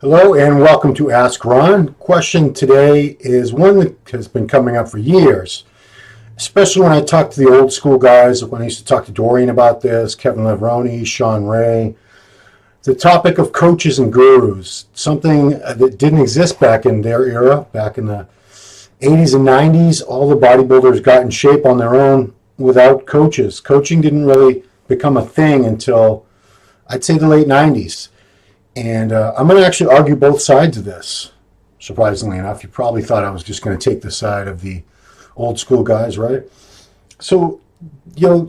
Hello and welcome to Ask Ron. Question today is one that has been coming up for years, especially when I talk to the old school guys, when I used to talk to Dorian about this, Kevin Levrone, Shawn Ray. The topic of coaches and gurus, something that didn't exist back in their era, back in the 80s and 90s. All the bodybuilders got in shape on their own without coaches. Coaching didn't really become a thing until, I'd say, the late 90s. And I'm going to actually argue both sides of this, surprisingly enough. You probably thought I was just going to take the side of the old school guys, right? So,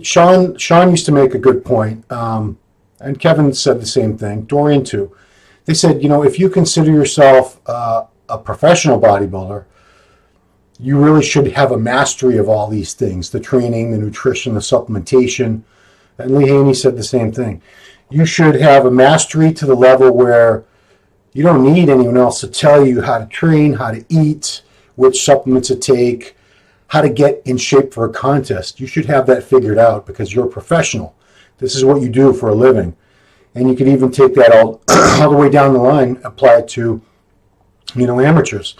Shawn used to make a good point, and Kevin said the same thing, Dorian too. They said, if you consider yourself a professional bodybuilder, you really should have a mastery of all these things, the training, the nutrition, the supplementation. And Lee Haney said the same thing. You should have a mastery to the level where you don't need anyone else to tell you how to train, how to eat, which supplements to take, how to get in shape for a contest. You should have that figured out because you're a professional. This is what you do for a living. And you can even take that all the way down the line, apply it to, amateurs.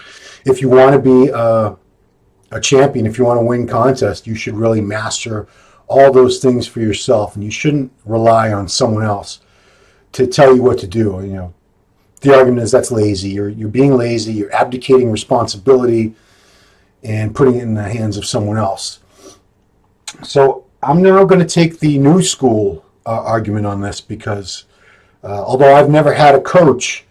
If you want to be a champion, if you want to win contests, you should really master all those things for yourself, and you shouldn't rely on someone else to tell you what to do. The argument is that's lazy. You're being lazy. You're abdicating responsibility and putting it in the hands of someone else. So I'm now going to take the new school argument on this because although I've never had a coach,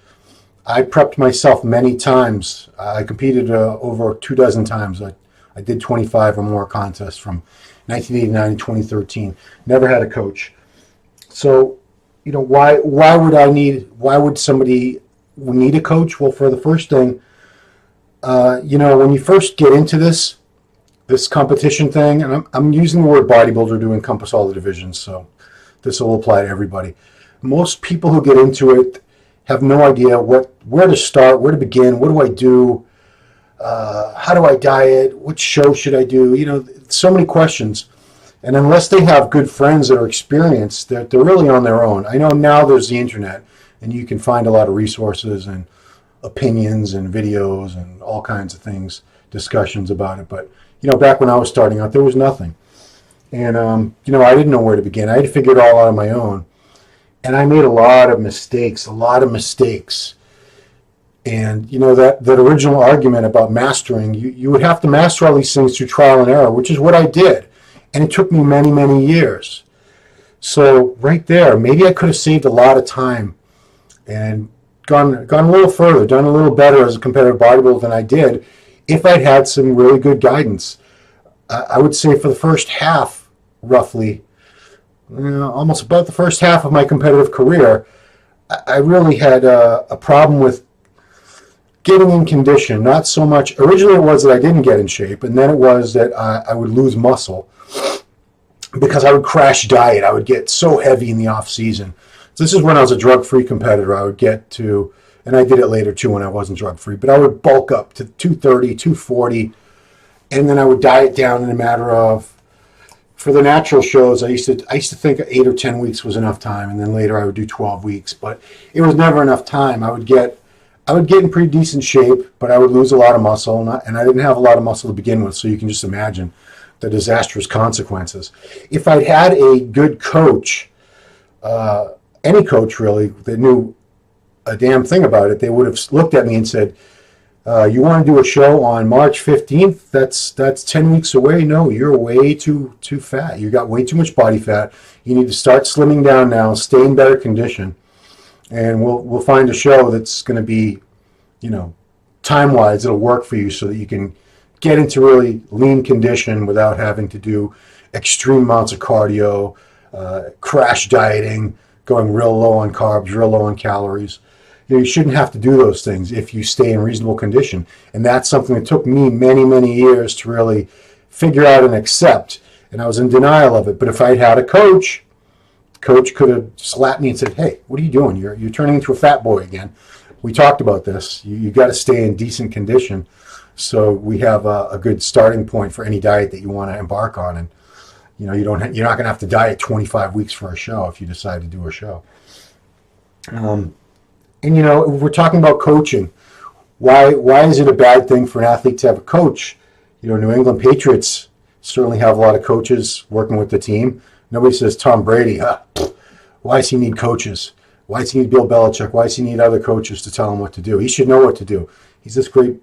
I prepped myself many times. I competed over 24 times. I did 25 or more contests from 1989 to 2013. Never had a coach. So, why would somebody need a coach? Well, for the first thing, when you first get into this competition thing, and I'm using the word bodybuilder to encompass all the divisions, so this will apply to everybody. Most people who get into it have no idea where to start, where to begin, what do I do, how do I diet, what show should I do, so many questions. And unless they have good friends that are experienced, they're really on their own. I know now there's the internet, and you can find a lot of resources and opinions and videos and all kinds of things, discussions about it. But, back when I was starting out, there was nothing. And, I didn't know where to begin. I had to figure it all out on my own. And I made a lot of mistakes. And, that original argument about mastering, you would have to master all these things through trial and error, which is what I did. And it took me many, many years. So right there, maybe I could have saved a lot of time and gone a little further, done a little better as a competitive bodybuilder than I did if I'd had some really good guidance. I would say for the first half, roughly, almost about the first half of my competitive career, I really had a problem with getting in condition. Not so much, originally it was that I didn't get in shape, and then it was that I would lose muscle because I would crash diet. I would get so heavy in the off season. So this is when I was a drug-free competitor. I would get to, and I did it later too when I wasn't drug-free, but I would bulk up to 230, 240, and then I would diet down in a matter of, for the natural shows, I used to think 8 or 10 weeks was enough time, and then later I would do 12 weeks, but it was never enough time. I would get in pretty decent shape, but I would lose a lot of muscle, and I didn't have a lot of muscle to begin with, so you can just imagine the disastrous consequences. If I'd had a good coach, any coach really, that knew a damn thing about it, they would have looked at me and said, you want to do a show on March 15th? That's 10 weeks away. No, you're way too fat. You got way too much body fat. You need to start slimming down now, stay in better condition, and we'll find a show that's going to be, time-wise, it'll work for you so that you can get into really lean condition without having to do extreme amounts of cardio, crash dieting, going real low on carbs, real low on calories. You shouldn't have to do those things if you stay in reasonable condition. And that's something that took me many, many years to really figure out and accept. And I was in denial of it. But if I'd had a coach could have slapped me and said, hey, what are you doing? You're turning into a fat boy again. We talked about this. You got to stay in decent condition so we have a good starting point for any diet that you want to embark on. And you're not going to have to diet 25 weeks for a show if you decide to do a show. And, if we're talking about coaching, why is it a bad thing for an athlete to have a coach? New England Patriots certainly have a lot of coaches working with the team. Nobody says Tom Brady, why does he need coaches? Why does he need Bill Belichick? Why does he need other coaches to tell him what to do? He should know what to do. He's this great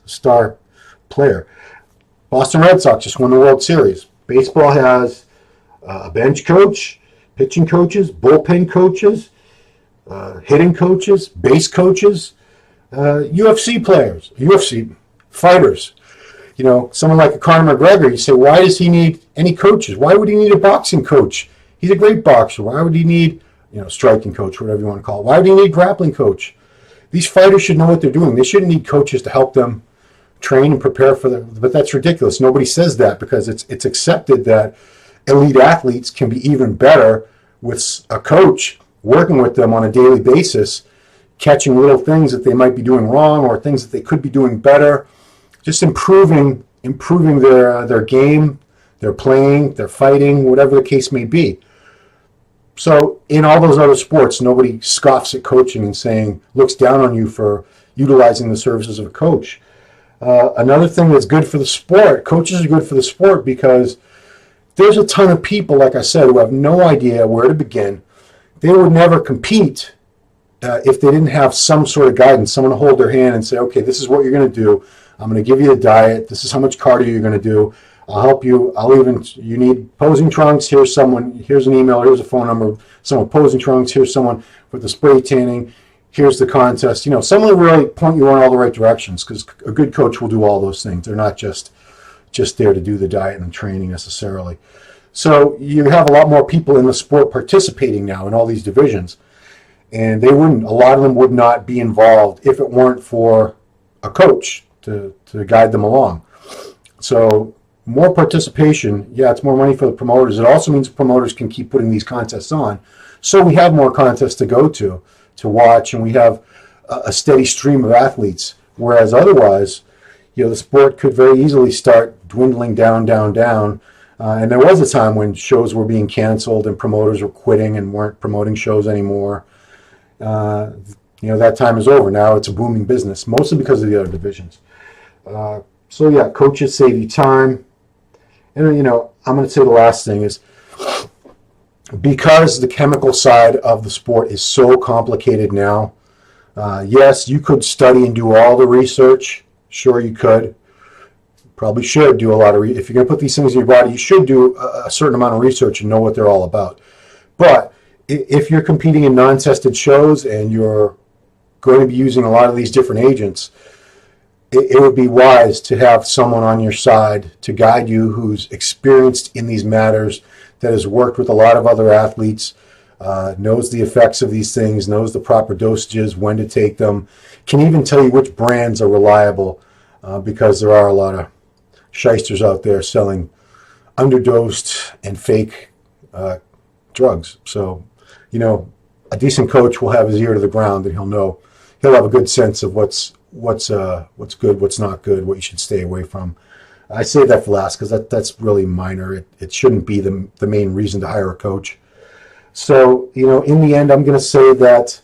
star player. Boston Red Sox just won the World Series. Baseball has a bench coach, pitching coaches, bullpen coaches, hitting coaches, base coaches, UFC players, UFC fighters. Someone like a Conor McGregor, you say, why does he need any coaches? Why would he need a boxing coach? He's a great boxer. Why would he need, striking coach, whatever you want to call it? Why would he need grappling coach? These fighters should know what they're doing. They shouldn't need coaches to help them train and prepare for but that's ridiculous. Nobody says that because it's accepted that elite athletes can be even better with a coach working with them on a daily basis, catching little things that they might be doing wrong or things that they could be doing better, just improving their game, their playing, their fighting, whatever the case may be. So in all those other sports, nobody scoffs at coaching and looks down on you for utilizing the services of a coach. Another thing that's good for the sport, coaches are good for the sport because there's a ton of people, like I said, who have no idea where to begin. They would never compete if they didn't have some sort of guidance, someone to hold their hand and say, okay, this is what you're going to do. I'm going to give you a diet. This is how much cardio you're going to do. I'll help you. You need posing trunks. Here's an email. Here's a phone number. Someone posing trunks. Here's someone with the spray tanning. Here's the contest. Someone will really point you in all the right directions because a good coach will do all those things. They're not just there to do the diet and the training necessarily. So you have a lot more people in the sport participating now in all these divisions. And a lot of them would not be involved if it weren't for a coach to guide them along. So more participation, it's more money for the promoters. It also means promoters can keep putting these contests on. So we have more contests to go to watch, and we have a steady stream of athletes. Whereas otherwise, the sport could very easily start dwindling down. And there was a time when shows were being canceled and promoters were quitting and weren't promoting shows anymore. That time is over. Now it's a booming business, mostly because of the other divisions. Coaches save you time. And I'm going to say the last thing is because the chemical side of the sport is so complicated now, yes, you could study and do all the research. Sure, you could. Probably should do a lot of if you're going to put these things in your body, you should do a certain amount of research and know what they're all about. But if you're competing in non-tested shows and you're going to be using a lot of these different agents, it would be wise to have someone on your side to guide you who's experienced in these matters, that has worked with a lot of other athletes, knows the effects of these things, knows the proper dosages, when to take them, can even tell you which brands are reliable, because there are a lot of shysters out there selling underdosed and fake drugs. So, a decent coach will have his ear to the ground and he'll have a good sense of what's good, what's not good, what you should stay away from. I say that for last because that's really minor. It shouldn't be the main reason to hire a coach. So, in the end, I'm going to say that,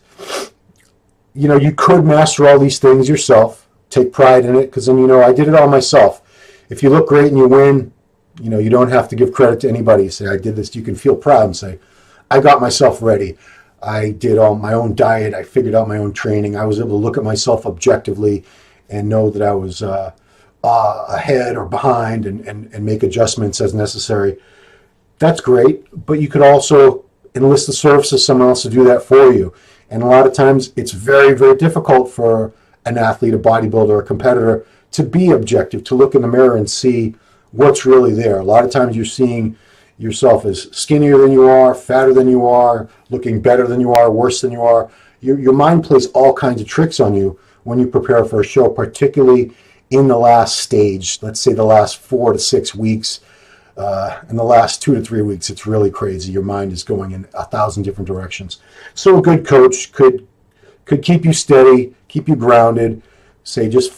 you could master all these things yourself, take pride in it, because then, I did it all myself. If you look great and you win, you don't have to give credit to anybody. You say, I did this. You can feel proud and say, I got myself ready. I did all my own diet. I figured out my own training. I was able to look at myself objectively and know that I was ahead or behind and make adjustments as necessary. That's great, but you could also enlist the services of someone else to do that for you. And a lot of times it's very, very difficult for an athlete, a bodybuilder, a competitor to be objective, to look in the mirror and see what's really there. A lot of times you're seeing yourself as skinnier than you are, fatter than you are, looking better than you are, worse than you are. Your mind plays all kinds of tricks on you when you prepare for a show, particularly in the last stage, let's say the last 4 to 6 weeks. In the last 2 to 3 weeks, it's really crazy. Your mind is going in 1,000 different directions. So a good coach could keep you steady, keep you grounded, say just,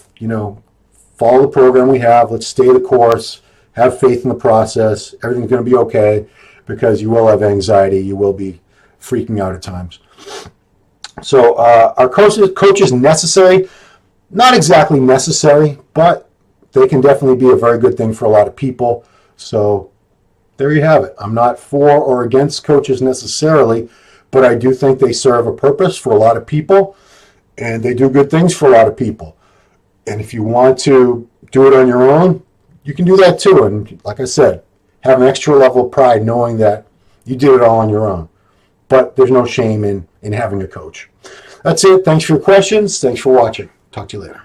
follow the program we have, let's stay the course, have faith in the process, everything's going to be okay, because you will have anxiety, you will be freaking out at times. So are coaches necessary? Not exactly necessary, but they can definitely be a very good thing for a lot of people. So there you have it. I'm not for or against coaches necessarily, but I do think they serve a purpose for a lot of people, and they do good things for a lot of people. And if you want to do it on your own, you can do that too. And like I said, have an extra level of pride knowing that you did it all on your own. But there's no shame in having a coach. That's it. Thanks for your questions. Thanks for watching. Talk to you later.